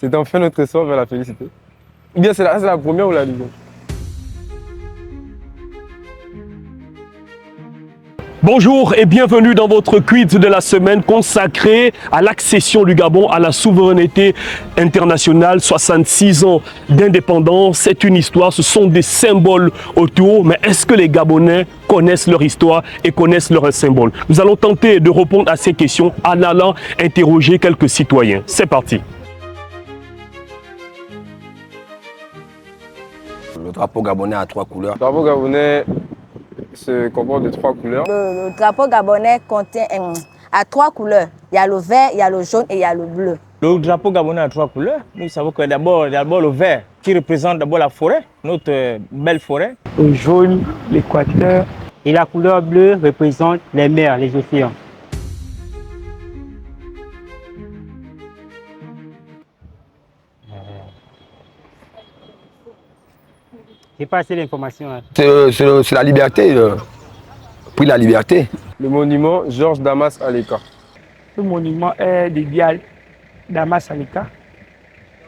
C'est enfin notre essor vers la félicité. Ou bien c'est la première ou la deuxième? Bonjour et bienvenue dans votre quiz de la semaine consacré à l'accession du Gabon à la souveraineté internationale. 66 ans d'indépendance, c'est une histoire, ce sont des symboles autour. Mais est-ce que les Gabonais connaissent leur histoire et connaissent leurs symboles? Nous allons tenter de répondre à ces questions en allant interroger quelques citoyens. C'est parti. Le drapeau gabonais a 3 couleurs. Le drapeau gabonais se compose de 3 couleurs. Le drapeau gabonais contient à 3 couleurs. Il y a le vert, il y a le jaune et il y a le bleu. Le drapeau gabonais a 3 couleurs. Nous savons que d'abord le vert qui représente d'abord la forêt, notre belle forêt. Le jaune, l'équateur. Et la couleur bleue représente les mers, les océans. J'ai pas assez d'informations. C'est la liberté, le prix de la liberté. Le monument Georges Damas Aleka. Le monument est de Bial, Damas Aleka.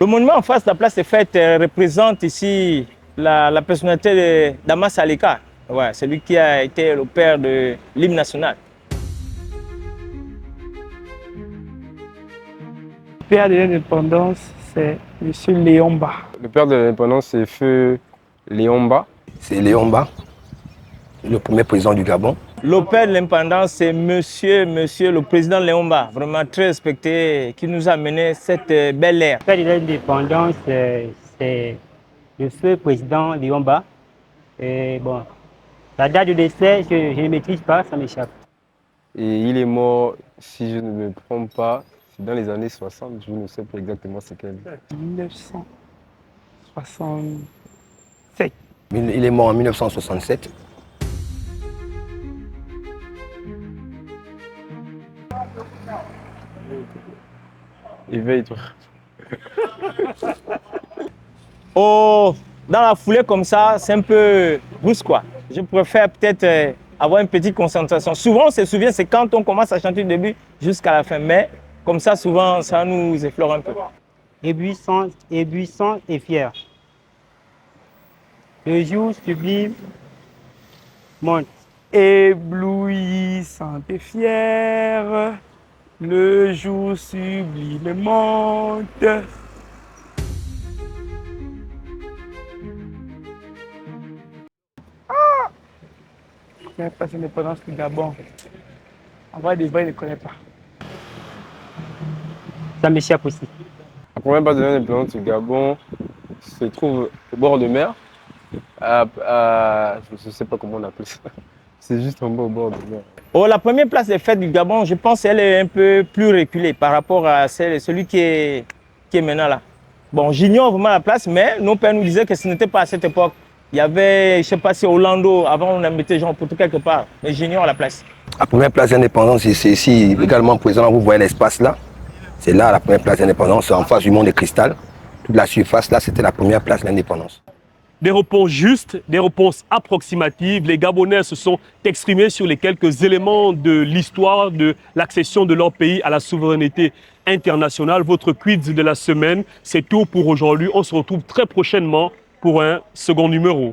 Le monument en face de la place des fêtes représente ici la personnalité de Damas Aleka. Ouais, c'est lui qui a été le père de l'hymne national. Le père de l'indépendance, c'est M. Léomba. Le père de l'indépendance, c'est Feu Léomba. C'est Léomba, le premier président du Gabon. Le père de l'indépendance, c'est monsieur le président Léomba, vraiment très respecté, qui nous a mené cette belle ère. Le père de l'indépendance, c'est le feu président Léomba. Et bon, la date de décès, je ne maîtrise pas, ça m'échappe. Et il est mort, si je ne me trompe pas, c'est dans les années 60, je ne sais pas exactement c'est quel. 1967. Il est mort en 1967. Éveille-toi. Oh, dans la foulée comme ça, c'est un peu brusque quoi. Je préfère peut-être avoir une petite concentration. Souvent, on se souvient, c'est quand on commence à chanter du début jusqu'à la fin. Mais comme ça, souvent, ça nous effleure un peu. Éblouissant et fier. Le jour sublime monte. Éblouissant et fier, le jour sublime monte. Il n'y a pas d'indépendance du Gabon. En vrai, des vrais, il ne connaît pas. Ça m'échappe aussi. La première base de l'indépendance du Gabon se trouve au bord de mer. Je ne sais pas comment on appelle ça. C'est juste en bas au bord de mer. Oh, la première place des fêtes du Gabon, je pense qu'elle est un peu plus reculée par rapport à celui qui est maintenant là. Bon, j'ignore vraiment la place, mais nos pères nous disaient que ce n'était pas à cette époque. Il y avait, je ne sais pas si Orlando, avant on mettait genre pour tout quelque part, mais j'ignore la place. La première place d'indépendance, c'est ici, également présent, vous voyez l'espace là. C'est là la première place d'indépendance, en face du monde de cristal. Toute la surface là, c'était la première place d'indépendance. Des réponses justes, des réponses approximatives. Les Gabonais se sont exprimés sur les quelques éléments de l'histoire de l'accession de leur pays à la souveraineté internationale. Votre quiz de la semaine, c'est tout pour aujourd'hui. On se retrouve très prochainement pour un second numéro.